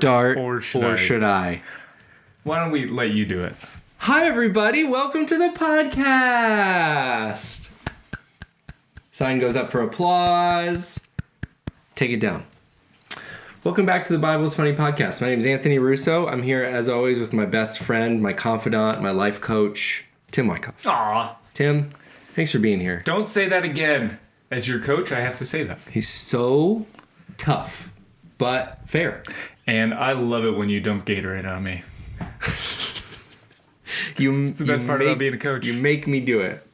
start or should I? Why don't we let you do it? Hi, everybody. Welcome to the podcast. Sign goes up for applause. Take it down. Welcome back to the Bible's Funny podcast. My name is Anthony Russo. I'm here, as always, with my best friend, my confidant, my life coach, Tim Wyckoff. Aw. Tim, thanks for being here. Don't say that again. As your coach, I have to say that. He's so tough, but fair. And I love it when you dump Gatorade on me. It's the best part about being a coach. You make me do it.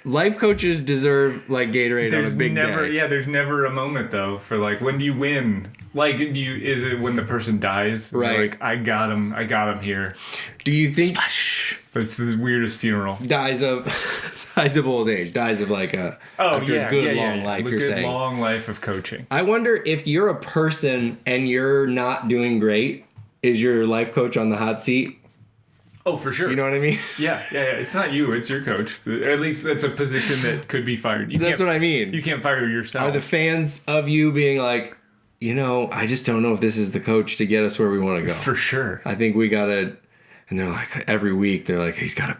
Life coaches deserve like Gatorade on a big day. Yeah, there's never a moment though for like, when do you win? Like, is it when the person dies? Right. Like, I got him here. Do you think Splash. It's the weirdest funeral. Dies of old age, dies of like after a good long life. A you're good saying long life of coaching. I wonder if you're a person and you're not doing great, is your life coach on the hot seat? Oh, for sure. You know what I mean? Yeah. It's not you, it's your coach. At least that's a position that could be fired. That's what I mean. You can't fire yourself. Are the fans of you being like, I just don't know if this is the coach to get us where we want to go? For sure. I think we gotta, and they're like, every week, they're like, he's got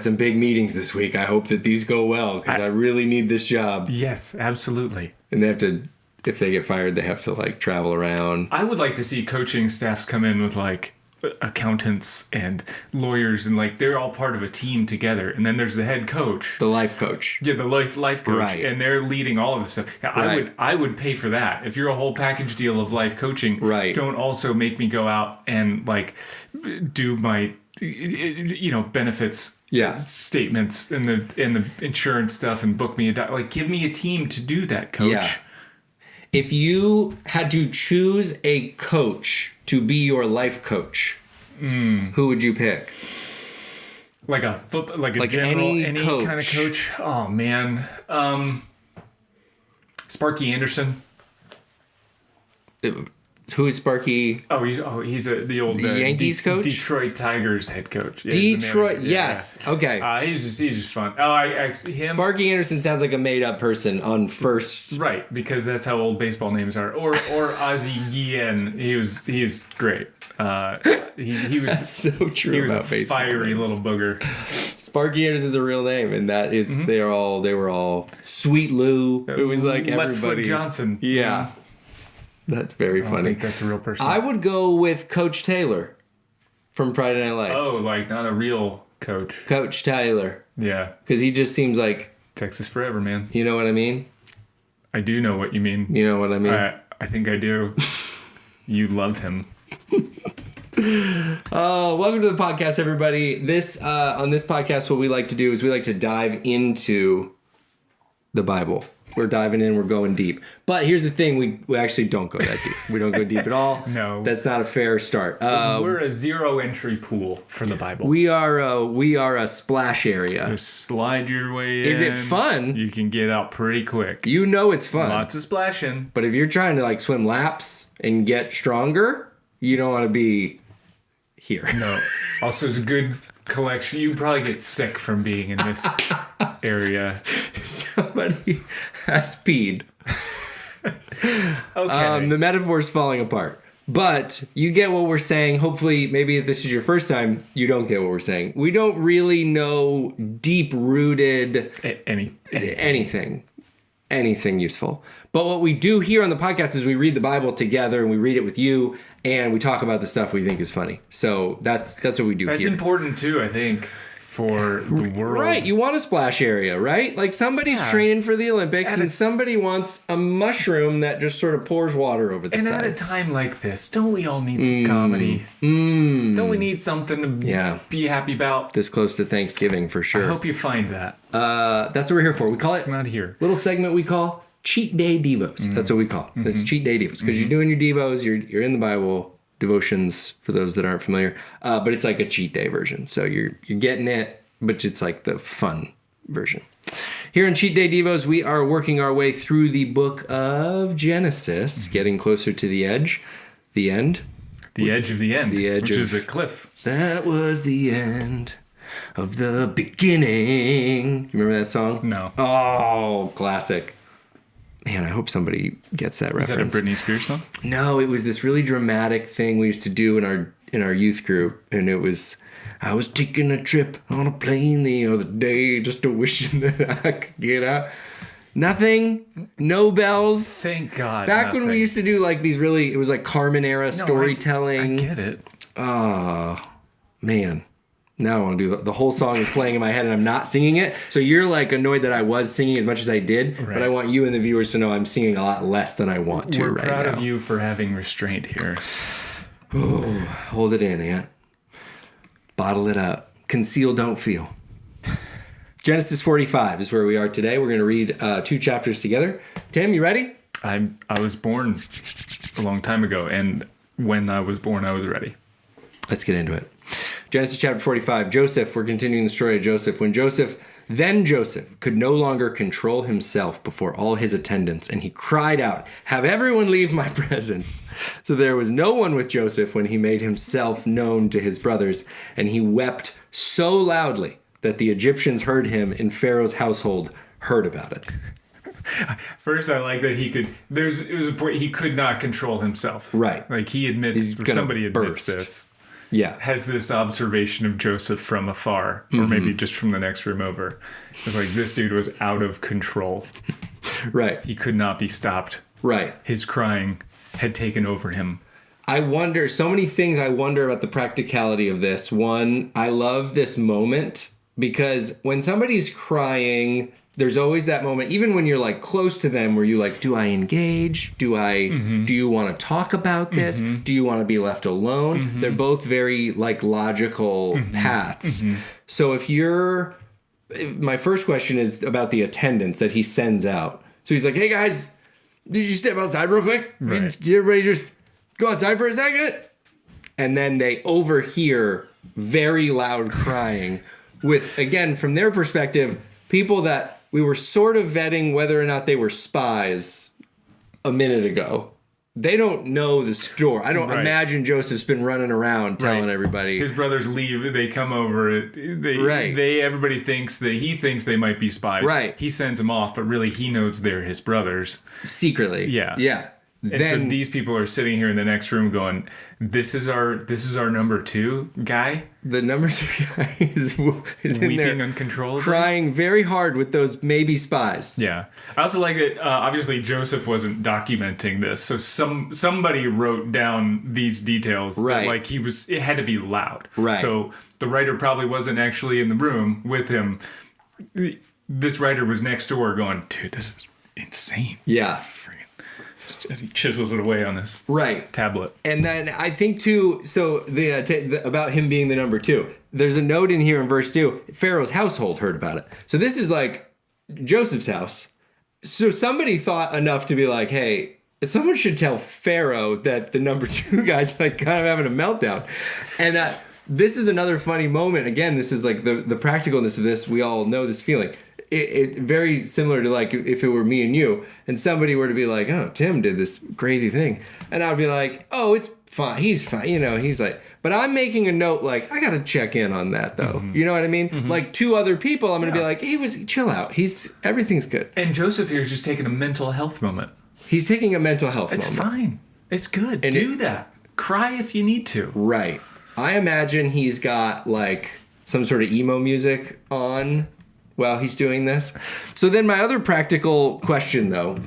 some big meetings this week. I hope that these go well because I really need this job. Yes, absolutely. And they have to, if they get fired, they have to like travel around. I would like to see coaching staffs come in with like accountants and lawyers and like they're all part of a team together, and then there's the head coach, the life coach, the life coach, right. And they're leading all of this stuff. Right. I would pay for that. If you're a whole package deal of life coaching, right. Don't also make me go out and like do my benefits statements and the insurance stuff and book me like give me a team to do that, coach. Yeah. If you had to choose a coach to be your life coach, who would you pick? Like a general, any coach. Kind of coach. Oh man, Sparky Anderson. Who is Sparky? He's the old Yankees coach, Detroit Tigers head coach. Yeah, Detroit, yes, yeah. Okay. He's just fun. Him. Sparky Anderson sounds like a made up person on first. Right, because that's how old baseball names are. Or Ozzie Guillen. He is great. He was that's so true. He was about a baseball fiery names. Little booger. Sparky Anderson's a real name, and that is they were all Sweet Lou. It was like Left everybody. Foot Johnson. Yeah. That's very funny. I think that's a real person. I would go with Coach Taylor from Friday Night Lights. Oh, like not a real coach. Coach Taylor. Yeah. Because he just seems like... Texas forever, man. You know what I mean? I do know what you mean. You know what I mean? I think I do. You love him. Welcome to the podcast, everybody. On this podcast, what we like to do is we like to dive into the Bible. We're diving in. We're going deep. But here's the thing. We actually don't go that deep. We don't go deep at all. No. That's not a fair start. We're a zero entry pool for the Bible. We are a splash area. Just slide your way in. Is it fun? You can get out pretty quick. You know it's fun. Lots of splashing. But if you're trying to like swim laps and get stronger, you don't want to be here. No. Also, it's a good collection. You probably get sick from being in this area. Somebody has peed. Okay. The metaphor's falling apart. But you get what we're saying. Hopefully, maybe if this is your first time, you don't get what we're saying. We don't really know deep-rooted anything useful. But what we do here on the podcast is we read the Bible together and we read it with you and we talk about the stuff we think is funny. So that's what we do here. That's important too, I think, for the world. Right, you want a splash area, right? Like somebody's training for the Olympics and somebody wants a mushroom that just sort of pours water over the sides. And at a time like this, don't we all need some comedy? Don't we need something to be happy about? This close to Thanksgiving, for sure. I hope you find that. That's what we're here for. We call it... It's not here. Little segment we call Cheat Day Devos. That's what we call it. That's Cheat Day Devos. Because you're doing your Devos, you're in the Bible... Devotions for those that aren't familiar, but it's like a cheat day version. So you're getting it, but it's like the fun version. Here in Cheat Day Devos, we are working our way through the book of Genesis, getting closer to the edge, the end. The edge of the end, which is the cliff. That was the end of the beginning. You remember that song? No. Oh, classic. Man, I hope somebody gets that reference. Is that a Britney Spears song? No, it was this really dramatic thing we used to do in our youth group, and it was, I was taking a trip on a plane the other day, just wishing that I could get out. Nothing, no bells. Thank God. Back when we used to do like these really, it was like Carmen era storytelling. I get it. Oh, man. Now I want to do the whole song is playing in my head and I'm not singing it. So you're like annoyed that I was singing as much as I did, right. But I want you and the viewers to know I'm singing a lot less than I want to. We're right proud now. Of you for having restraint here. Oh, hold it in, Aunt. Bottle it up. Conceal, don't feel. Genesis 45 is where we are today. We're going to read 2 chapters together. Tim, you ready? I was born a long time ago, and when I was born, I was ready. Let's get into it. Genesis chapter 45, Joseph, we're continuing the story of Joseph. Then Joseph could no longer control himself before all his attendants, and he cried out, "Have everyone leave my presence." So there was no one with Joseph when he made himself known to his brothers, and he wept so loudly that the Egyptians heard him in Pharaoh's household heard about it. First, I like that he could. It was a point he could not control himself. Right. Like he admits, or somebody admits this. Yeah. Has this observation of Joseph from afar, or maybe just from the next room over. It's like this dude was out of control. Right. He could not be stopped. Right. His crying had taken over him. I wonder, so many things I wonder about the practicality of this. One, I love this moment because when somebody's crying, there's always that moment, even when you're like close to them, where you like, do I engage? Do you want to talk about this? Do you want to be left alone? They're both very like logical paths. So my first question is about the attendants that he sends out. So he's like, hey guys, did you step outside real quick? Right. Did everybody just go outside for a second? And then they overhear very loud crying with, again, from their perspective, people that we were sort of vetting whether or not they were spies a minute ago. They don't know the story. I don't imagine Joseph's been running around telling everybody. His brothers leave. They come over. Everybody thinks that he thinks they might be spies. Right. He sends them off, but really he knows they're his brothers. Secretly. Yeah. Yeah. And so these people are sitting here in the next room going, this is our number 2 guy. The number 2 guy is in there weeping uncontrollably, crying very hard with those maybe spies. Yeah. I also like that obviously Joseph wasn't documenting this. So somebody wrote down these details. Right. That, like it had to be loud. Right. So the writer probably wasn't actually in the room with him. This writer was next door going, dude, this is insane. Yeah. As he chisels it away on this tablet. And then I think too, so about him being the number 2, there's a note in here in verse 2, Pharaoh's household heard about it. So this is like Joseph's house. So somebody thought enough to be like, hey, someone should tell Pharaoh that the number 2 guy's like kind of having a meltdown. And this is another funny moment. Again, this is like the practicalness of this. We all know this feeling. It very similar to like if it were me and you and somebody were to be like, oh, Tim did this crazy thing. And I'd be like, oh, it's fine. He's fine. He's like, but I'm making a note like, I got to check in on that though. You know what I mean? Like 2 other people, I'm going to be like, chill out. Everything's good. And Joseph here is just taking a mental health moment. He's taking a mental health moment. It's fine. It's good. And do that. Cry if you need to. Right. I imagine he's got like some sort of emo music on while he's doing this. So then my other practical question, though.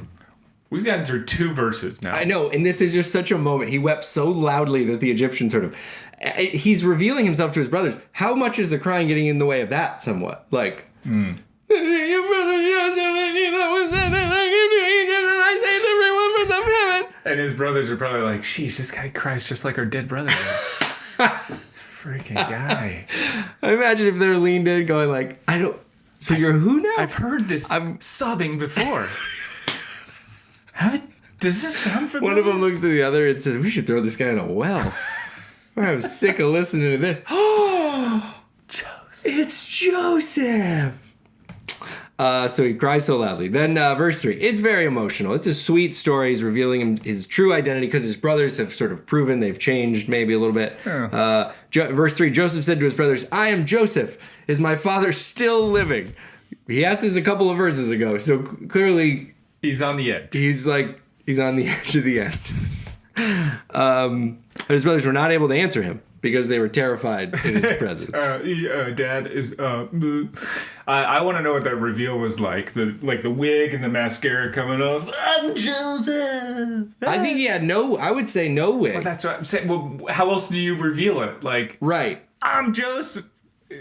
We've gotten through 2 verses now. I know, and this is just such a moment. He wept so loudly that the Egyptians heard him. He's revealing himself to his brothers. How much is the crying getting in the way of that somewhat? Like... And his brothers are probably like, sheesh, this guy cries just like our dead brother. Freaking guy. I imagine if they're leaned in going like, So you're who now? I've heard this sobbing before. Does this sound familiar? One of them looks to the other and says, we should throw this guy in a well. I'm sick of listening to this. Oh, Joseph. It's Joseph. So he cries so loudly. Then verse 3. It's very emotional. It's a sweet story. He's revealing his true identity because his brothers have sort of proven they've changed maybe a little bit. Verse 3. Joseph said to his brothers, I am Joseph. Is my father still living? He asked this a couple of verses ago. So clearly He's on the edge. He's on the edge of the end. But his brothers were not able to answer him because they were terrified in his presence. Dad is. I want to know what that reveal was like. The wig and the mascara coming off. I'm Joseph. I think he had I would say no wig. Well, that's what I'm saying. Well, how else do you reveal it? Like, right. I'm Joseph.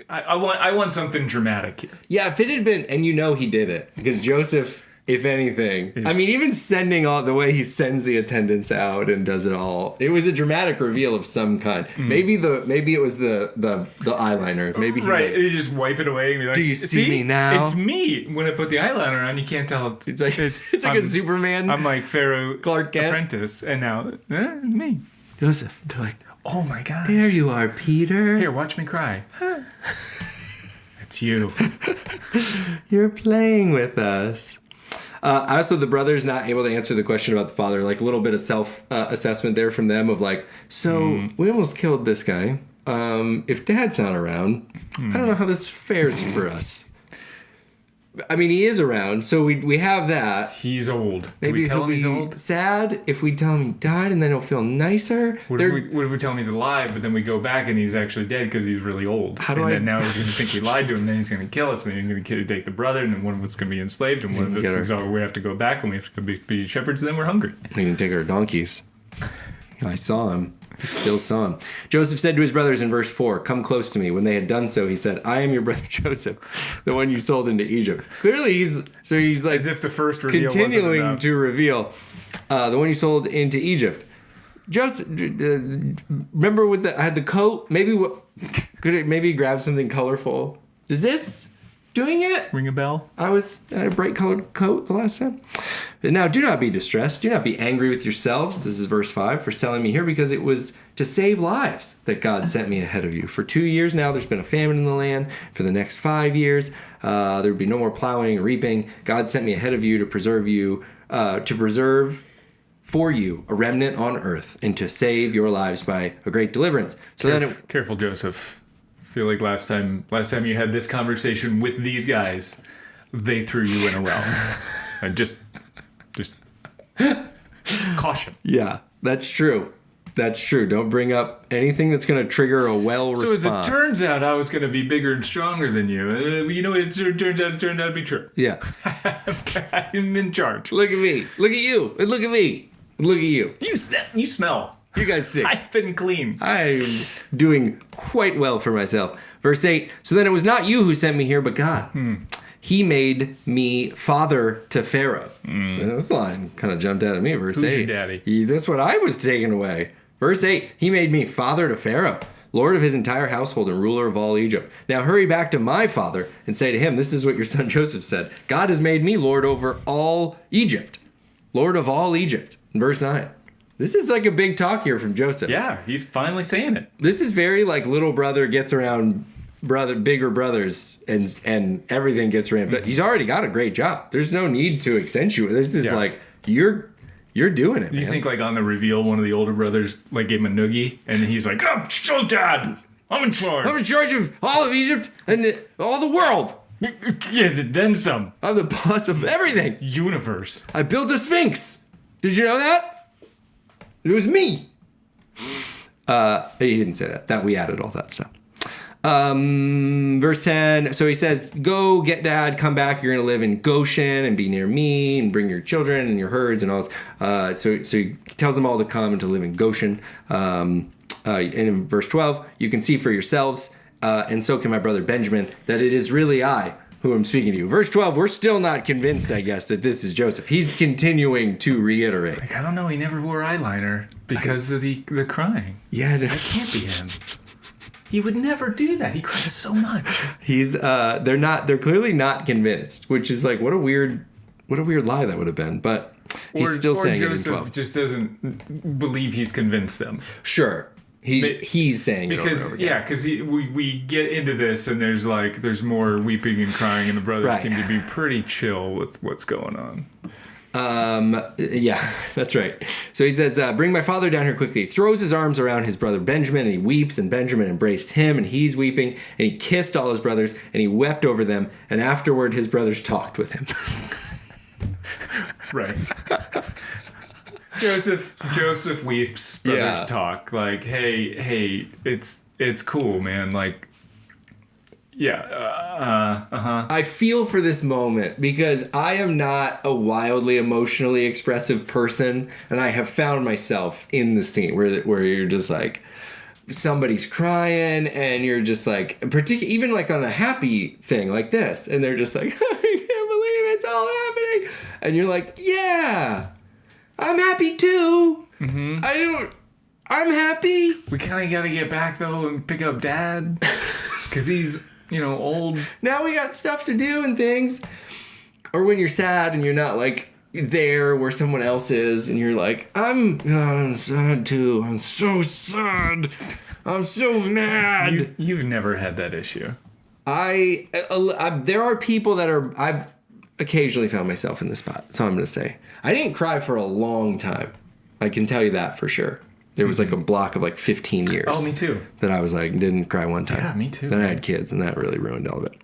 I want something dramatic here. Yeah, if it had been, and he did it because Joseph, if anything, I mean, even sending all the way he sends the attendants out and does it all, it was a dramatic reveal of some kind. Maybe it was the eyeliner. Maybe you just wipe it away and be like, do you see me now? It's me. When I put the eyeliner on, you can't tell. It's like a Superman. I'm like Pharaoh Clark Kent apprentice, and now me. Joseph. They're like, oh my gosh. There you are, Peter. Here, watch me cry. It's you. You're playing with us. Also, the brothers not able to answer the question about the father, like a little bit of self-assessment there from them of like, so we almost killed this guy. If Dad's not around, I don't know how this fares for us. I mean, he is around, so we have that. He's old. Maybe tell him he's old? Sad if we tell him he died, and then he'll feel nicer. What if we tell him he's alive, but then we go back and he's actually dead because he's really old? Then now he's going to think we lied to him, and then he's going to kill us, and then he's going to take the brother, and then one of us is going to be enslaved, and one of us is we have to go back, and we have to be shepherds, and then we're hungry. We can take our donkeys. I saw him. He still saw him. Joseph said to his brothers in verse 4, come close to me. When they had done so, he said, I am your brother Joseph, the one you sold into Egypt. Clearly, he's like, as if the first reveal continuing to reveal the one you sold into Egypt. Joseph, remember I had the coat? Could it maybe grab something colorful? Is this doing it? Ring a bell? I had a bright colored coat the last time. But now do not be distressed. Do not be angry with yourselves. This is verse 5 for selling me here because it was to save lives that God sent me ahead of you. For 2 years now, there's been a famine in the land. For the next 5 years, there would be no more plowing or reaping. God sent me ahead of you to preserve for you a remnant on earth and to save your lives by a great deliverance. Careful, Joseph. I feel like last time you had this conversation with these guys, they threw you in a well. And just caution. Yeah, that's true. That's true. Don't bring up anything that's going to trigger a well response. So as it turns out, I was going to be bigger and stronger than you. It turned out to be true. Yeah. I'm in charge. Look at me. Look at you. And look at me. Look at you. You smell. You guys stink. I've been clean. I'm doing quite well for myself. Verse 8, so then it was not you who sent me here, but God. He made me father to Pharaoh. This line kind of jumped out at me. Verse 8. Who's your daddy? That's what I was taking away. Verse 8, he made me father to Pharaoh, lord of his entire household and ruler of all Egypt. Now hurry back to my father and say to him, this is what your son Joseph said. God has made me lord over all Egypt. Lord of all Egypt. Verse 9. This is like a big talk here from Joseph. Yeah, he's finally saying it. This is very like little brother gets around bigger brothers and everything gets ramped up. He's already got a great job. There's no need to accentuate. This is like you're doing it. Do you think like on the reveal one of the older brothers like gave him a noogie and he's like, oh, so dad, I'm in charge. I'm in charge of all of Egypt and all the world. Yeah, then some. I'm the boss of everything. Universe. I built a sphinx. Did you know that? It was me. He didn't say that. That we added all that stuff. Verse 10. So he says, go get dad, come back. You're going to live in Goshen and be near me and bring your children and your herds and all this. So he tells them all to come and to live in Goshen. And in verse 12, you can see for yourselves, and so can my brother Benjamin, that it is really I who am speaking to you. Verse 12, we're still not convinced, I guess, that this is Joseph. He's continuing to reiterate. Like, I don't know. He never wore eyeliner because of the crying. Yeah. That can't be him. He would never do that. He cries so much. They're clearly not convinced, which is like, what a weird lie that would have been. But he's still saying Joseph it in 12. Just doesn't believe he's convinced them. Sure. He's saying it over and over again. Yeah, because we get into this and there's more weeping and crying and the brothers seem to be pretty chill with what's going on. Yeah, that's right. So he says, bring my father down here quickly. He throws his arms around his brother Benjamin and he weeps, and Benjamin embraced him and he's weeping, and he kissed all his brothers and he wept over them, and afterward his brothers talked with him. Right. Joseph weeps. Brothers talk. Like, hey, it's cool, man. Like, yeah. I feel for this moment because I am not a wildly emotionally expressive person, and I have found myself in the scene where you're just like, somebody's crying, and you're just like, even like on a happy thing like this, and they're just like, I can't believe it's all happening, and you're like, yeah, I'm happy too. Mm-hmm. I'm happy. We kind of got to get back though and pick up Dad because he's old. Now we got stuff to do and things. Or when you're sad and you're not like there where someone else is, and you're like, I'm sad too. I'm so sad. I'm so mad. You've never had that issue. There are people that I've occasionally found myself in this spot. So I'm going to say I didn't cry for a long time. I can tell you that for sure. There was like a block of like 15 years. Oh, me too. That I was like, didn't cry one time. Yeah, me too. Then I had kids, and that really ruined all of it.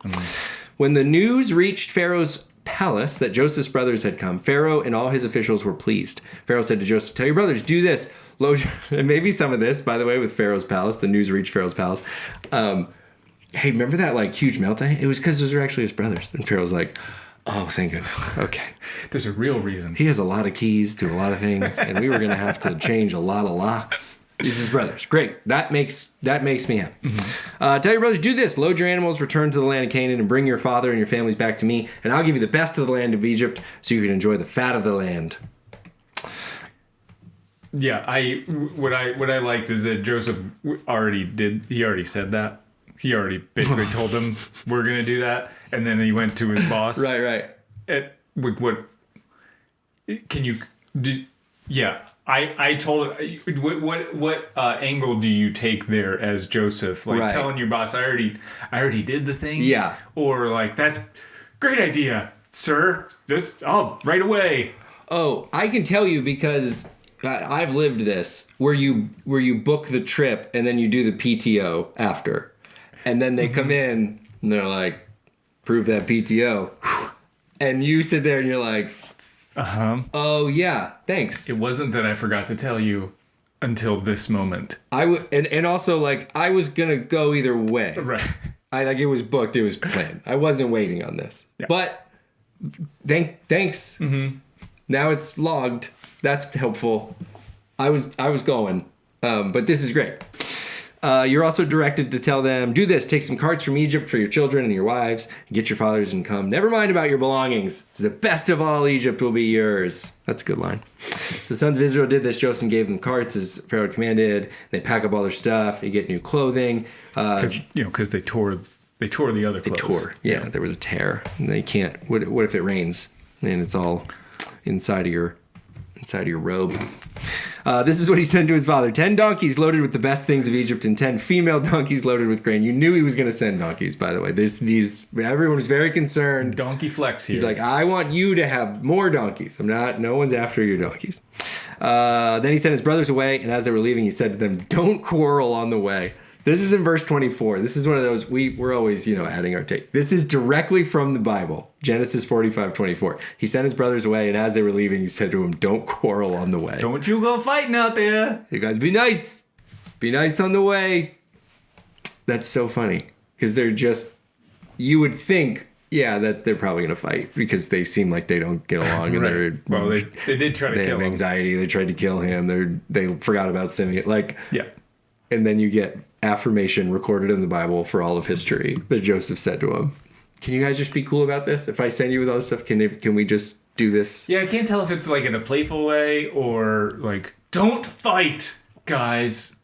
When the news reached Pharaoh's palace that Joseph's brothers had come, Pharaoh and all his officials were pleased. Pharaoh said to Joseph, tell your brothers, do this. And maybe some of this, by the way, with Pharaoh's palace, the news reached Pharaoh's palace. Hey, remember that like huge meltdown? It was because those were actually his brothers. And Pharaoh's like, oh, thank goodness. Okay. There's a real reason. He has a lot of keys to a lot of things, and we were going to have to change a lot of locks. He's his brothers. Great. That makes me happy. Tell your brothers, do this. Load your animals, return to the land of Canaan, and bring your father and your families back to me, and I'll give you the best of the land of Egypt so you can enjoy the fat of the land. Yeah, what I liked is that Joseph already said that. He already basically told him we're going to do that, and then he went to his boss. Right. What can you do? Yeah. I told what angle do you take there as Joseph? Like telling your boss, I already did the thing? Yeah. Or like, that's great idea, sir. Right away. Oh, I can tell you because I've lived this where you book the trip and then you do the PTO after. And then they come in and they're like, prove that PTO. And you sit there and you're like, oh, yeah, thanks. It wasn't that I forgot to tell you until this moment. And also, like, I was going to go either way. Right. It was booked. It was planned. I wasn't waiting on this. Yeah. But thanks. Mm-hmm. Now it's logged. That's helpful. I was going. But this is great. You're also directed to tell them, do this, take some carts from Egypt for your children and your wives, and get your fathers and come. Never mind about your belongings. The best of all Egypt will be yours. That's a good line. So the sons of Israel did this. Joseph gave them carts as Pharaoh commanded. They pack up all their stuff. They get new clothing. Because they tore the other clothes. Yeah, there was a tear. And they can't. What if it rains and it's all inside of your robe? This is what he said to his father. 10 donkeys loaded with the best things of Egypt and 10 female donkeys loaded with grain. You knew he was going to send donkeys, by the way. Everyone was very concerned. Donkey flex here. He's like, I want you to have more donkeys. no one's after your donkeys. Then he sent his brothers away, and as they were leaving, he said to them, don't quarrel on the way. This is in verse 24. This is one of those, we're always, adding our take. This is directly from the Bible. Genesis 45:24. He sent his brothers away, and as they were leaving, he said to them, don't quarrel on the way. Don't you go fighting out there. You guys be nice. Be nice on the way. That's so funny. Because they're just, you would think, that they're probably going to fight because they seem like they don't get along. And right. They did try to kill him. They have anxiety. They tried to kill him. They forgot about Simeon. Yeah. And then you get affirmation recorded in the Bible for all of history that Joseph said to him. Can you guys just be cool about this? If I send you with all this stuff, can we just do this? Yeah, I can't tell if it's like in a playful way or like, don't fight, guys.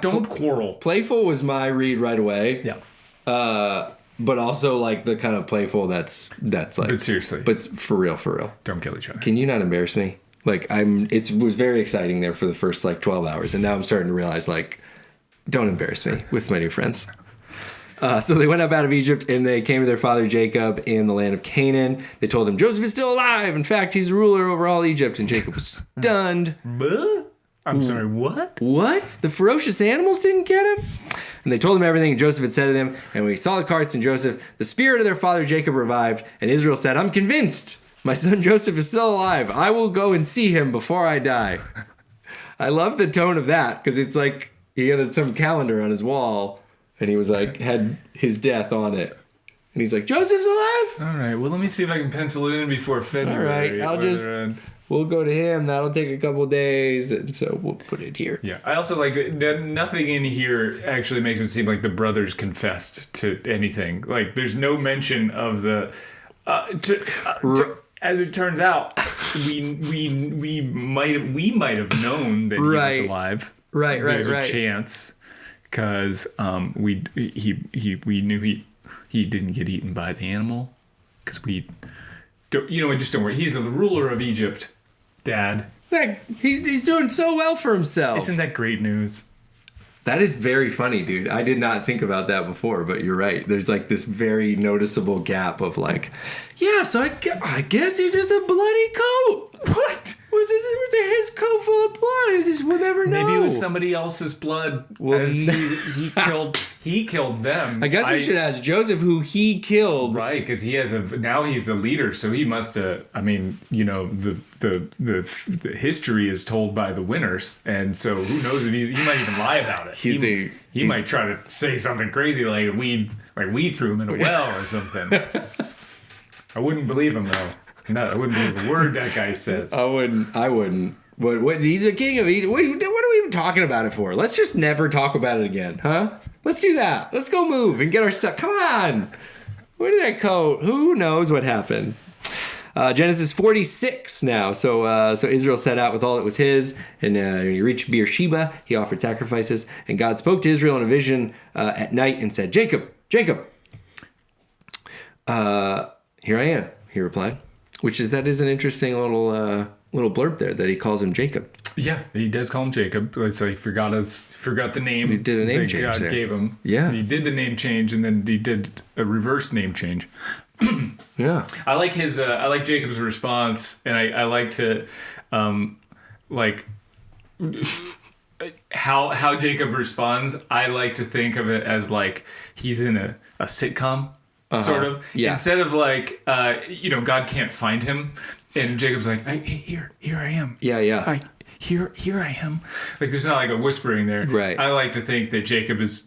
Don't quarrel. Playful was my read right away. Yeah. But also like the kind of playful that's like. But seriously. But for real. Don't kill each other. Can you not embarrass me? It was very exciting there for the first 12 hours, and now I'm starting to realize don't embarrass me with my new friends. So they went up out of Egypt, and they came to their father Jacob in the land of Canaan. They told him, Joseph is still alive. In fact, he's the ruler over all Egypt. And Jacob was stunned. I'm sorry, what? What? The ferocious animals didn't get him? And they told him everything Joseph had said to them. And when he saw the carts and Joseph, the spirit of their father Jacob revived. And Israel said, I'm convinced My son Joseph is still alive. I will go and see him before I die. I love the tone of that because it's like he had some calendar on his wall and he was like, had his death on it. And he's like, Joseph's alive? All right. Well, let me see if I can pencil it in before February. All right. We'll go to him. That'll take a couple days. And so we'll put it here. Yeah. I also like that nothing in here actually makes it seem like the brothers confessed to anything. Like there's no mention of the, as it turns out, we might have known that he was alive. Right. There's a chance because we knew he didn't get eaten by the animal because just don't worry. He's the ruler of Egypt, Dad. He's doing so well for himself. Isn't that great news? That is very funny, dude. I did not think about that before, but you're right. There's like this very noticeable gap of like, yeah, so I guess he just a bloody coat. What? Was it his coat full of blood? We'll never know. Maybe it was somebody else's blood. Well, he killed them. I guess we should ask Joseph who he killed. Right, because now he's the leader, so he must have. I mean, the history is told by the winners, and so who knows if he might even lie about it. He might try to say something crazy like we threw him in a well or something. I wouldn't believe him though. No, I wouldn't believe a word that guy says. I wouldn't. What? He's a king of Egypt. What are we even talking about it for? Let's just never talk about it again, huh? Let's do that. Let's go move and get our stuff. Come on. Where did that coat? Who knows what happened? Genesis 46 now. So Israel set out with all that was his, and he reached Beersheba. He offered sacrifices, and God spoke to Israel in a vision at night and said, Jacob, Jacob. Here I am, he replied. Which is an interesting little blurb there that he calls him Jacob. Yeah, he does call him Jacob. So he forgot the name. He did a name change God there. Gave him. Yeah, he did the name change, and then he did a reverse name change. Yeah, I like his. I like Jacob's response, and I like to, how Jacob responds. I like to think of it as like he's in a sitcom. Sort of. Yeah. Instead of like, God can't find him, and Jacob's like, here I am. Yeah. Here I am. Like, there's not like a whispering there. Right. I like to think that Jacob is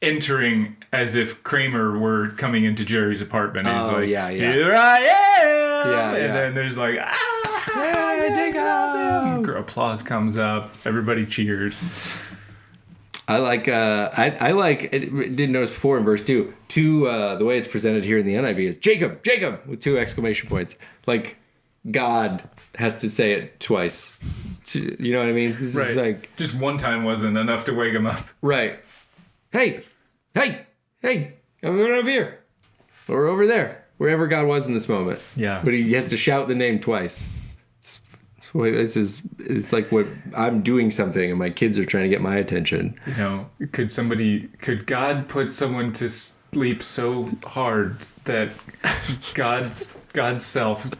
entering as if Kramer were coming into Jerry's apartment. And he's like, yeah. Here I am. Yeah. And then there's like, hey, Jacob. Applause comes up. Everybody cheers. I like didn't notice before in verse 2, the way it's presented here in the NIV is Jacob, Jacob, with 2 exclamation points. Like God has to say it twice. You know what I mean? This right. is like, just one time wasn't enough to wake him up. Right. Hey, I'm going over here. Or over there. Wherever God was in this moment. Yeah. But he has to shout the name twice. It's like what I'm doing something and my kids are trying to get my attention. Could God put someone to sleep so hard that God's self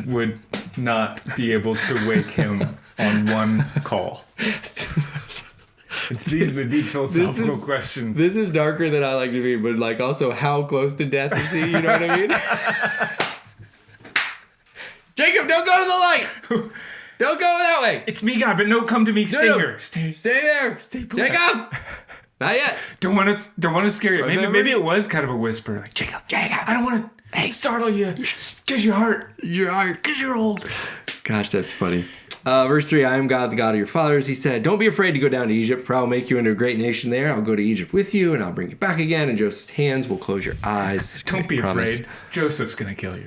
would not be able to wake him on one call? These are the deep philosophical questions. This is darker than I like to be, but like also how close to death is he? You know what I mean? Jacob, don't go to the light! Don't go that way. It's me, God, but no, come to me. Stay here. Stay there. Stay put. Jacob. Not yet. Don't want to scare you. Maybe it was kind of a whisper, like Jacob. I don't want to startle you. Because your heart. Because you're old. Gosh, that's funny. Verse 3, I am God, the God of your fathers. He said, don't be afraid to go down to Egypt, for I will make you into a great nation there. I'll go to Egypt with you, and I'll bring you back again, and Joseph's hands will close your eyes. Don't be afraid. Joseph's going to kill you.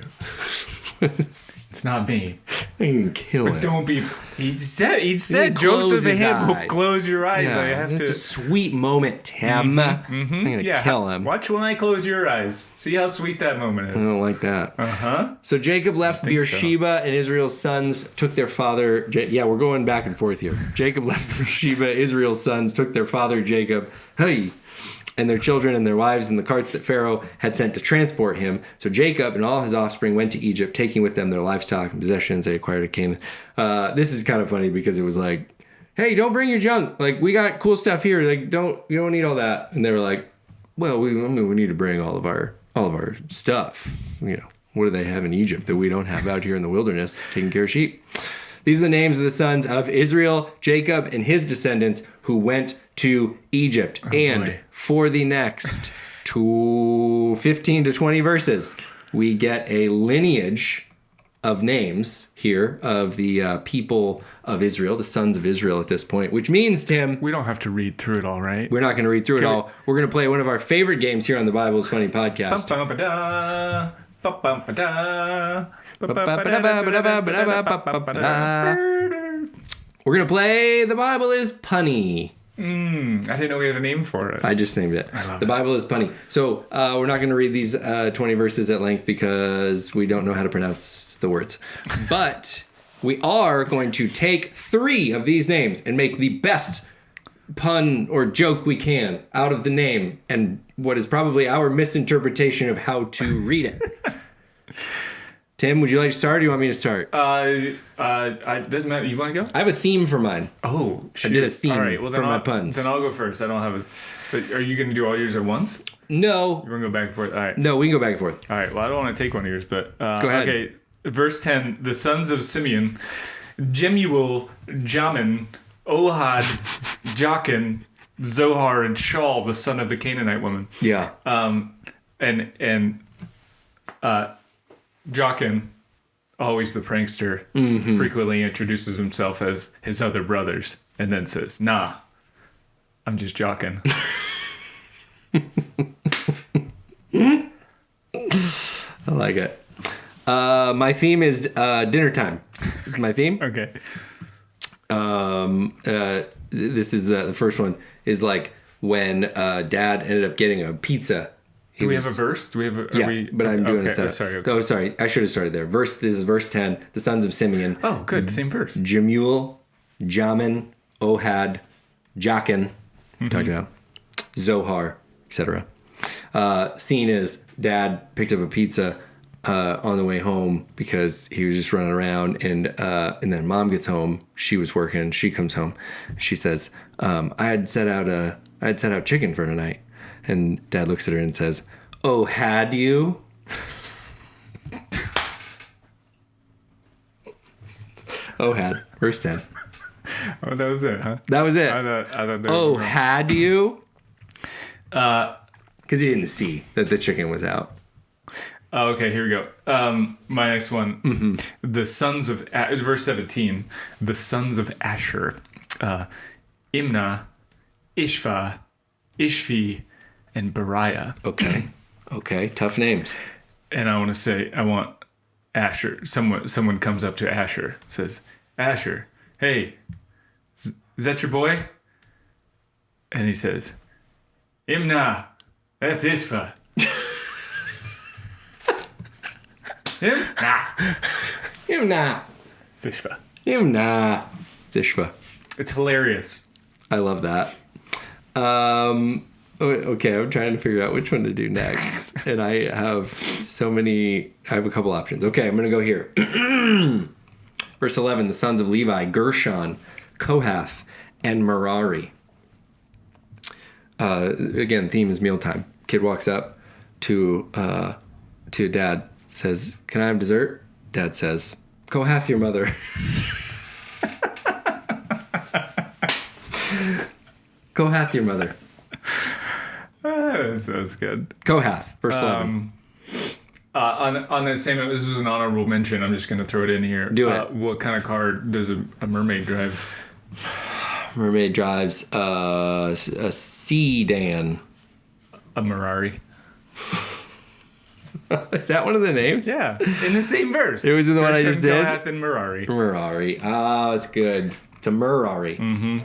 It's not me. I can kill him. But don't be. He said Joseph's hand will close your eyes. Yeah, it's a sweet moment, Tim. I'm going to kill him. Watch when I close your eyes. See how sweet that moment is. I don't like that. Uh-huh. So Jacob left Beersheba, and Israel's sons took their father. We're going back and forth here. Jacob left Beersheba. Israel's sons took their father Jacob. And their children and their wives in the carts that Pharaoh had sent to transport him. So Jacob and all his offspring went to Egypt, taking with them their livestock and possessions they acquired at Canaan. This is kind of funny because it was like, hey, don't bring your junk. Like, we got cool stuff here. Like, you don't need all that. And they were like, well, we need to bring all of our stuff. What do they have in Egypt that we don't have out here in the wilderness taking care of sheep? These are the names of the sons of Israel, Jacob, and his descendants who went to Egypt. For the next 15 to 20 verses, we get a lineage of names here of the people of Israel, the sons of Israel at this point, which means, Tim... We don't have to read through it all, right? We're not going to read through it all. We're going to play one of our favorite games here on the Bible is Funny podcast. We're going to play The Bible is Punny. I didn't know we had a name for it. I just named it. The Bible is Punny. So we're not going to read these 20 verses at length because we don't know how to pronounce the words. But we are going to take 3 of these names and make the best pun or joke we can out of the name and what is probably our misinterpretation of how to read it. Tim, would you like to start or do you want me to start? Doesn't matter. You want to go? I have a theme for mine. Oh, shoot. I did a theme for my puns. Then I'll go first. I don't have a... Are you going to do all yours at once? No. You want to go back and forth? All right. No, we can go back and forth. All right. Well, I don't want to take one of yours, but... go ahead. Okay. Verse 10. The sons of Simeon, Jemuel, Jamin, Ohad, Jachin, Zohar, and Shaul, the son of the Canaanite woman. Yeah. Jachin, always the prankster, frequently introduces himself as his other brothers and then says, "Nah, I'm just Jachin." I like it. My theme is dinner time. This is my theme. Okay. This is the first one is like when Dad ended up getting a pizza. Do we have a verse? Do we have a... but I'm doing a setup. Sorry. Okay. Oh, sorry. I should have started there. This is verse 10. The sons of Simeon. Oh, good. Same verse. Jemuel, Jamin, Ohad, Jachin, talked about, Zohar, etc. Scene is Dad picked up a pizza on the way home because he was just running around, and then Mom gets home. She was working. She comes home. She says, "I had set out chicken for tonight." And Dad looks at her and says, "Oh, had you?" Oh, had. Verse 10. Oh, that was it, huh? That was it. I thought that oh, was wrong. had you? Because he didn't see that the chicken was out. Oh, okay, here we go. My next one. The sons of... verse 17. The sons of Asher. Imnah, Ishva, Ishvi, and Beriah. Okay. Tough names. And I want Asher. Someone comes up to Asher, says, "Asher, hey, is that your boy?" And he says, "Imnah, that's Ishva." Imnah. Zishva. Imnah. Zishva. It's hilarious. I love that. Okay, I'm trying to figure out which one to do next. And I have a couple options. Okay, I'm going to go here. Verse 11, the sons of Levi, Gershon, Kohath, and Merari. Again, theme is mealtime. Kid walks up to Dad, says, "Can I have dessert?" Dad says, "Kohath your mother." Kohath your mother. That's good. Kohath, verse 11. On the same, this was an honorable mention. I'm just going to throw it in here. Do it. What kind of car does a mermaid drive? Mermaid drives a sedan. A Merari. Is that one of the names? Yeah, in the same verse. It was in the one I just did? Kohath and Merari. Merari. Oh, it's good. It's a Merari.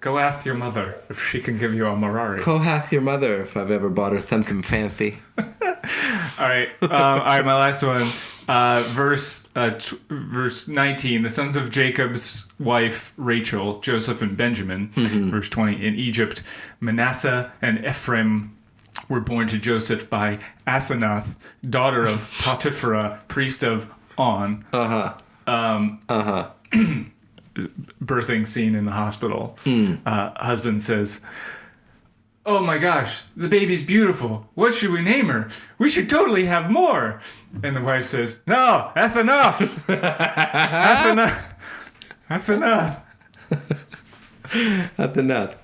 Go ask your mother if she can give you a Merari. Kohath your mother if I've ever bought her something fancy. All right, my last one. Verse 19, the sons of Jacob's wife Rachel, Joseph and Benjamin. Verse 20, in Egypt, Manasseh and Ephraim were born to Joseph by Asenath, daughter of Potiphera, priest of On. Birthing scene in the hospital. Husband says, oh my gosh, the baby's beautiful. What should we name her? We should totally have more. And the wife says, no, that's enough. That's enough. That's enough. That's enough.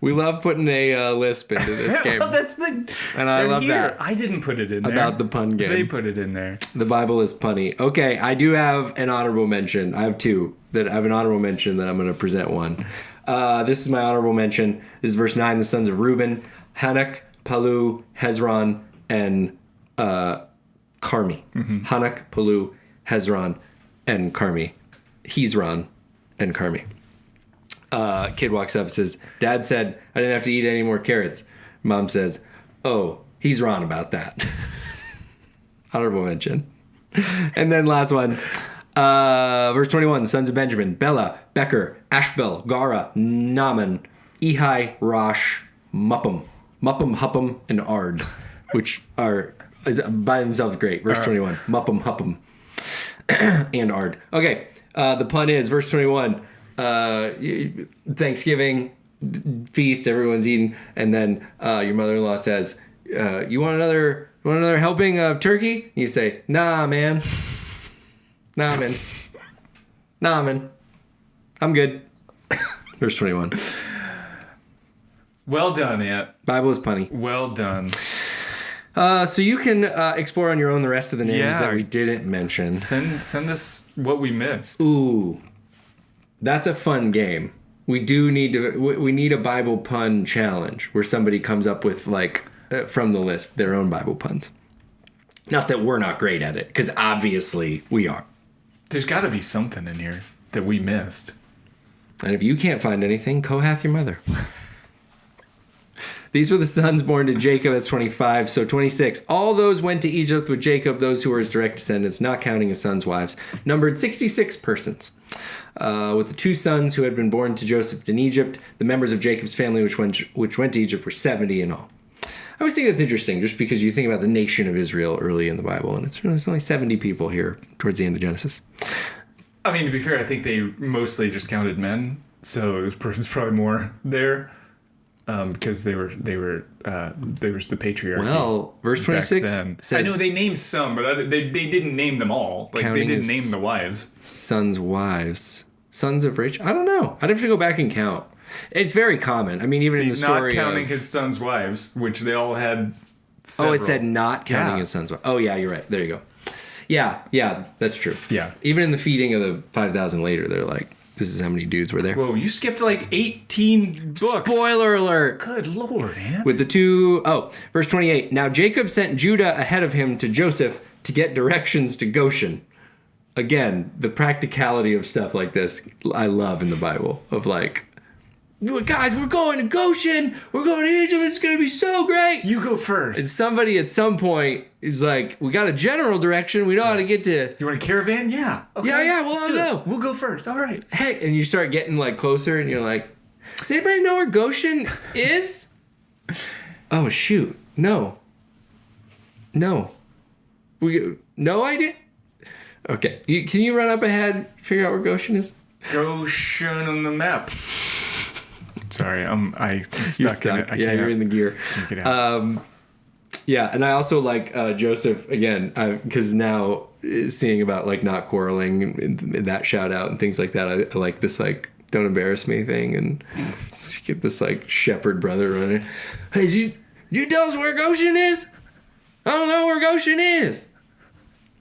We love putting a lisp into this game. Well, that's the... And I love that. I didn't put it in there. About the pun game. They put it in there. The Bible is punny. Okay, I do have an honorable mention. I have two. I have an honorable mention that I'm going to present one. This is my honorable mention. This is verse 9. The sons of Reuben, Hanok, Palu, Hezron, and Carmi. Hanok, Palu, Hezron, and Carmi. Hezron and Carmi. Kid walks up and says, Dad said I didn't have to eat any more carrots. Mom says, oh, he's wrong about that. Honorable mention. And then last one. Verse 21, the sons of Benjamin, Bela, Becher, Ashbel, Gara, Naaman, Ehi, Rosh, Muppim, Huppim, and Ard, which are by themselves great. Verse 21, Muppim, Huppim, and Ard. Okay, the pun is, verse 21, Thanksgiving feast, everyone's eating, and then your mother-in-law says, you want another helping of turkey? And you say, nah, man. Nah, man. I'm good. Verse 21. Well done, Aunt. Bible is punny. Well done. So you can explore on your own the rest of the names that we didn't mention. Send us what we missed. Ooh. That's a fun game. We need a Bible pun challenge where somebody comes up with, like, from the list, their own Bible puns. Not that we're not great at it, because obviously we are. There's got to be something in here that we missed. And if you can't find anything, Kohath your mother. These were the sons born to Jacob. That's 25. So 26. All those went to Egypt with Jacob, those who were his direct descendants, not counting his sons' wives, numbered 66 persons. With the two sons who had been born to Joseph in Egypt, the members of Jacob's family which went to Egypt were 70 in all. I always think that's interesting, just because you think about the nation of Israel early in the Bible, and it's only 70 people here towards the end of Genesis. I mean, to be fair, I think they mostly just counted men, so this person's probably more there, because they were the patriarchy. Well, verse 26 says, I know they named some, but they didn't name them all. Like, they didn't name the wives. Sons' wives. Sons of Rachel? I don't know. I'd have to go back and count. It's very common. I mean, even in the story not counting his sons' wives, which they all had several. Oh, it said not counting his sons' wives. Oh, yeah, you're right. There you go. Yeah, that's true. Yeah. Even in the feeding of the 5,000 later, they're like, this is how many dudes were there. Whoa, you skipped like 18 books. Spoiler alert. Good Lord, man. With the two... Oh, verse 28. Now Jacob sent Judah ahead of him to Joseph to get directions to Goshen. Again, the practicality of stuff like this, I love in the Bible. Of like, guys, we're going to Goshen. We're going to Egypt. It's going to be so great. You go first. And somebody at some point is like, we got a general direction. We know how to get to... You want a caravan? Yeah. Okay. Yeah, well, I'll go. We'll go first. All right. Hey, and you start getting like closer and you're like, does anybody know where Goshen is? Oh, shoot. No idea? Okay. Can you run up ahead, figure out where Goshen is? Goshen on the map. Sorry, I'm stuck in it. You're in the gear. Can't get out. Yeah, and I also like Joseph, again, because now seeing about like not quarreling and that shout out and things like that, I like this like don't embarrass me thing, and get this like shepherd brother running. Hey, did you tell us where Goshen is? I don't know where Goshen is.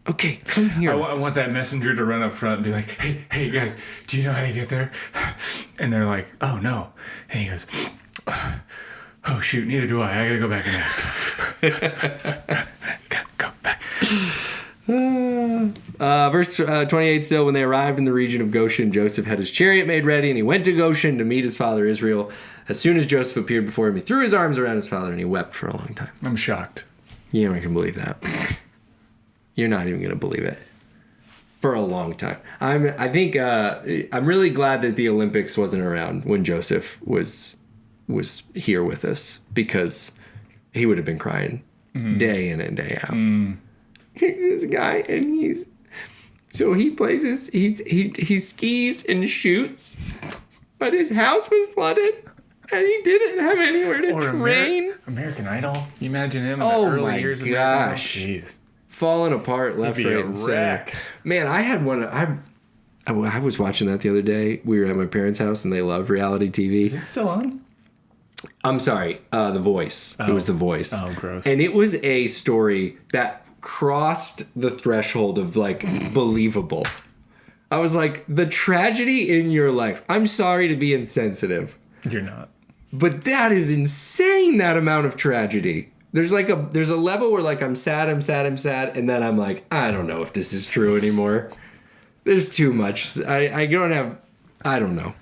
Okay, come here. I want that messenger to run up front and be like, hey guys, do you know how to get there? And they're like, oh no. And he goes, oh shoot, neither do I. I gotta go back and ask. Go back. Verse 28 still, when they arrived in the region of Goshen, Joseph had his chariot made ready, and he went to Goshen to meet his father Israel. As soon as Joseph appeared before him, he threw his arms around his father, and he wept for a long time. I'm shocked. You ain't gonna believe that. You're not even gonna believe it. For a long time. I'm really glad that the Olympics wasn't around when Joseph was here with us, because he would have been crying day in and day out. This guy, and he plays he skis and shoots, but his house was flooded. And he didn't have anywhere to train. American Idol. You imagine him in the early years of American Idol? Jeez. Falling apart left, right, and center. Man, I had one. I was watching that the other day. We were at my parents' house, and they love reality TV. Is it still on? I'm sorry, The Voice. It was The Voice. Oh, gross. And it was a story that crossed the threshold of, like, believable. I was like, the tragedy in your life. I'm sorry to be insensitive. You're not. But that is insane, that amount of tragedy. There's a level where, like, I'm sad, and then I'm like, I don't know if this is true anymore. There's too much. I don't know.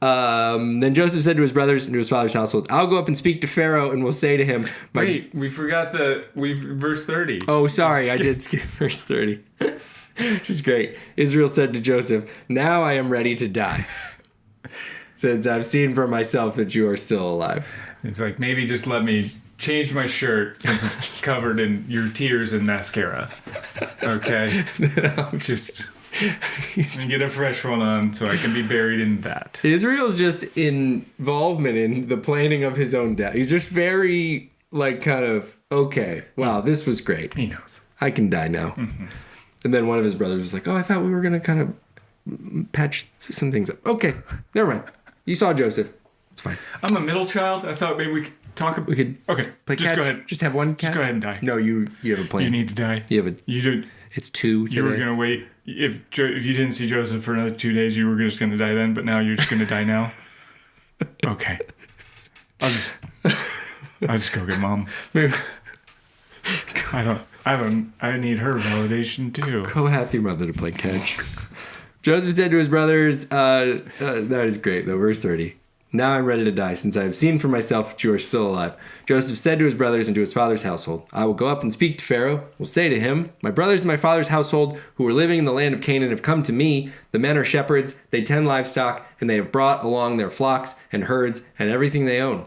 Then Joseph said to his brothers and to his father's household, I'll go up and speak to Pharaoh, and we'll say to him... Wait, we forgot verse 30. Oh, sorry, I did skip verse 30. Which is great. Israel said to Joseph, now I am ready to die, since I've seen for myself that you are still alive. It's like, maybe just let me change my shirt since it's covered in your tears and mascara. Okay? Just... and get a fresh one on so I can be buried in that. Israel's just involvement in the planning of his own death. He's just very, like, kind of, okay, wow, this was great. He knows. I can die now. Mm-hmm. And then one of his brothers was like, oh, I thought we were going to kind of patch some things up. Okay, never mind. You saw Joseph. It's fine. I'm a middle child. I thought maybe we could talk about... We could okay, play just catch. Go ahead. Just have one catch? Just go ahead and die. No, you have a plan. You need to die. You have a... You did... It's 2 today. You were going to wait. If you didn't see Joseph for another 2 days, you were just going to die then, but now you're just going to die now? Okay. I'll just go get Mom. I need her validation too. Go have your mother to play catch. Joseph said to his brothers, that is great though, verse 30. Now I'm ready to die, since I have seen for myself that you are still alive. Joseph said to his brothers and to his father's household, I will go up and speak to Pharaoh. Will say to him, my brothers and my father's household, who are living in the land of Canaan, have come to me. The men are shepherds, they tend livestock, and they have brought along their flocks and herds and everything they own.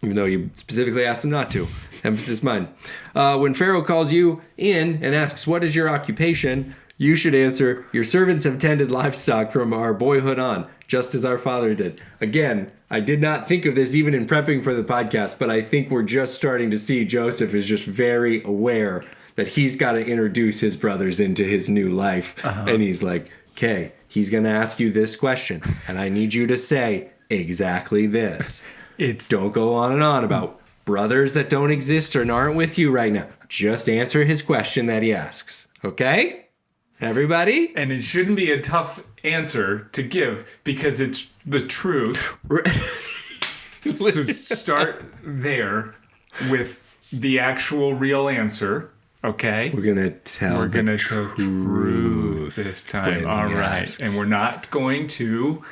Even though you specifically asked them not to. Emphasis mine. When Pharaoh calls you in and asks, what is your occupation? You should answer, your servants have tended livestock from our boyhood on, just as our father did. Again, I did not think of this even in prepping for the podcast, but I think we're just starting to see Joseph is just very aware that he's got to introduce his brothers into his new life. Uh-huh. And he's like, okay, he's going to ask you this question, and I need you to say exactly this. Don't go on and on about brothers that don't exist or aren't with you right now. Just answer his question that he asks. Okay? Everybody? And it shouldn't be a tough answer to give because it's the truth. So start there with the actual real answer. Okay? We're going to tell the truth this time. All right. Asks. And we're not going to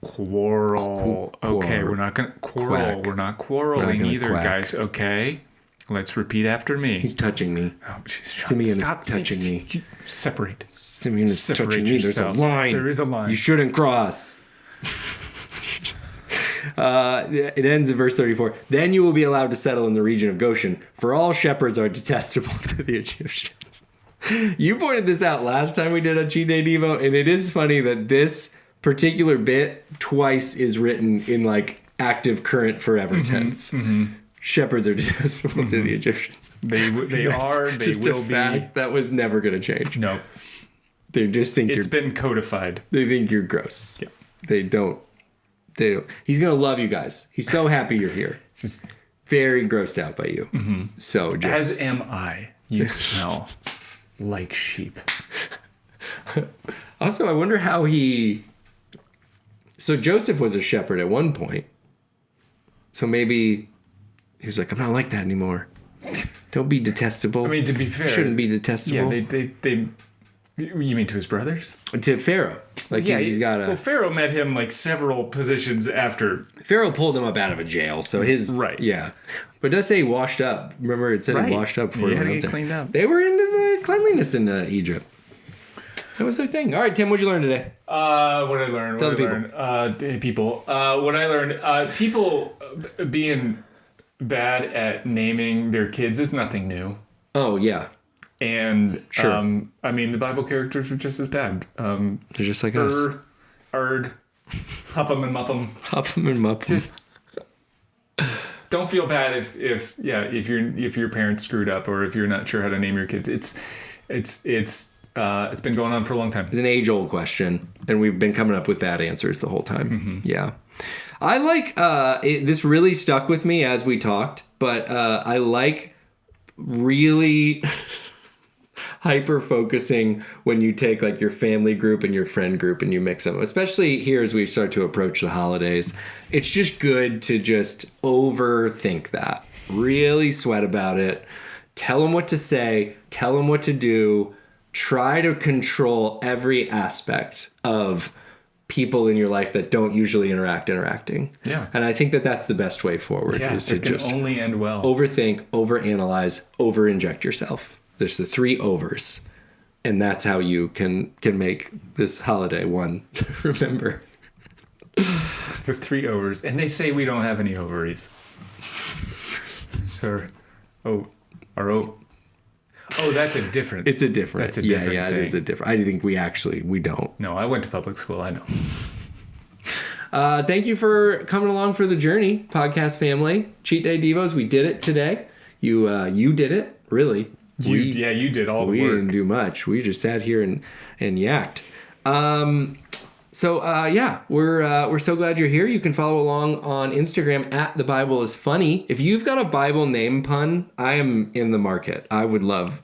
quarrel. Okay, we're not going to quarrel. Quack. We're not quarreling either, quack. Guys. Okay? Let's repeat after me. He's touching me. Oh, Simeon is touching me. Separate. Simeon is touching me. There's a line. There is a line. You shouldn't cross. It ends in verse 34. Then you will be allowed to settle in the region of Goshen, for all shepherds are detestable to the Egyptians. You pointed this out last time we did a Cheat Day Devo, and it is funny that this particular bit twice is written in like active current forever tense. Mm-hmm. Shepherds are detestable to the Egyptians. They are. They just will a fact be. That was never going to change. No. They just think it's been codified. They think you're gross. Yeah. They don't. He's going to love you guys. He's so happy you're here. Just very grossed out by you. Mm-hmm. So as am I. You smell like sheep. Also, I wonder how So Joseph was a shepherd at one point. So maybe he was like, I'm not like that anymore. Don't be detestable. I mean, to be fair, shouldn't be detestable. Yeah, they. You mean to his brothers? To Pharaoh. Like he's got a. Well, Pharaoh met him like several positions after. Pharaoh pulled him up out of a jail, so his right. Yeah, but it does say he washed up. Remember, it said he washed up before he went up there. Cleaned up. They were into the cleanliness in Egypt. That was their thing. All right, Tim, what'd you learn today? What did I learn? Tell the people. People. What I learned. People being bad at naming their kids is nothing new. Oh yeah. And sure. I mean, the Bible characters were just as bad. They're just like us. Erd, Hup 'em and mup 'em. Hup 'em and mup 'em. Just don't feel bad if your parents screwed up or if you're not sure how to name your kids. It's been going on for a long time. It's an age-old question, and we've been coming up with bad answers the whole time. Mm-hmm. Yeah. I like, this really stuck with me as we talked, but I like really hyper-focusing when you take like your family group and your friend group and you mix them, especially here as we start to approach the holidays. It's just good to just overthink that. Really sweat about it. Tell them what to say. Tell them what to do. Try to control every aspect of people in your life that don't usually interacting. Yeah. And I think that that's the best way forward, is to just only end well. Overthink, overanalyze, over-inject yourself. There's the 3 overs. And that's how you can make this holiday one to remember. The 3 overs. And they say we don't have any ovaries. Sir. Oh, that's a different. It's a different. That's a different thing. It is a different. I think we don't. No, I went to public school. I know. Thank you for coming along for the journey, podcast family. Cheat Day Devos, we did it today. You did it, really. You did all the work. We didn't do much. We just sat here and yacked. We're so glad you're here. You can follow along on Instagram at The Bible is Funny. If you've got a Bible name pun, I am in the market. I love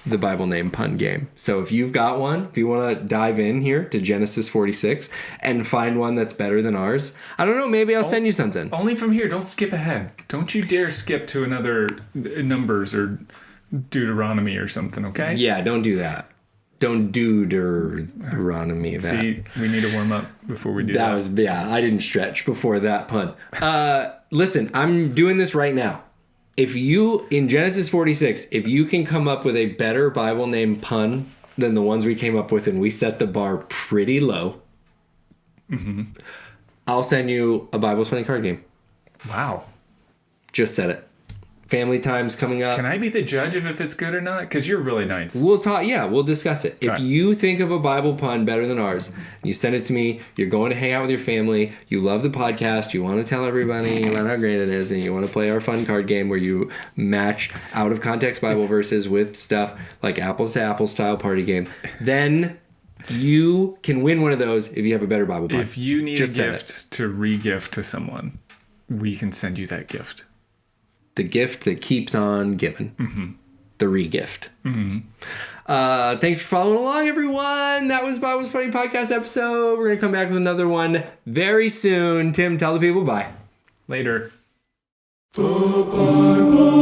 the Bible name pun game. So if you've got one, if you want to dive in here to Genesis 46 and find one that's better than ours, I don't know, maybe I'll send you something. Only from here. Don't skip ahead. Don't you dare skip to another Numbers or Deuteronomy or something, okay? Yeah, don't do that. Don't do Deuteronomy. See, we need to warm up before we do that. I didn't stretch before that pun. Listen, I'm doing this right now. If you, in Genesis 46, if you can come up with a better Bible name pun than the ones we came up with, and we set the bar pretty low, I'll send you a Bible's Funny card game. Wow. Just said it. Family time's coming up. Can I be the judge of if it's good or not? Because you're really nice. We'll talk. Yeah, we'll discuss it. If you think of a Bible pun better than ours, you send it to me. You're going to hang out with your family. You love the podcast. You want to tell everybody about how great it is, and you want to play our fun card game where you match out of context Bible verses with stuff like apples to apples style party game. Then you can win one of those if you have a better Bible pun. If you need a gift to re-gift to someone, we can send you that gift. The gift that keeps on giving. Mm-hmm. The re-gift. Mm-hmm. Thanks for following along, everyone. That was Bible's Funny podcast episode. We're going to come back with another one very soon. Tim, tell the people bye. Later. The Bible